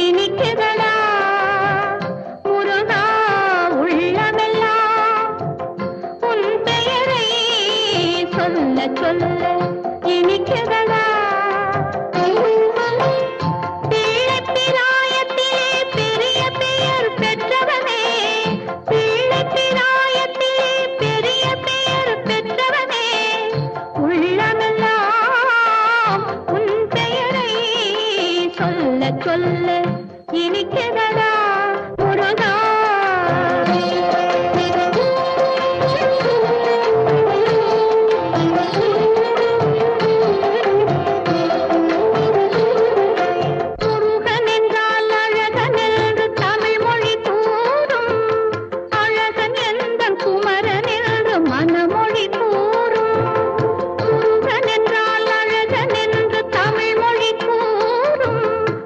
இனிக்குதடா முருகா உள்ளமெல்லாம் உன் பெயரை சொல்ல சொல்ல இனிக்குதடா பிள்ளைப்பிராயத்திலே பெரிய பெயர் பெற்றவனே பிள்ளைப்பிராயத்திலே பெரிய பெயர் பெற்றவனே உள்ளமெல்லாம் உன் பெயரை சொல்ல சொல்ல இனிக்குதடா முருகா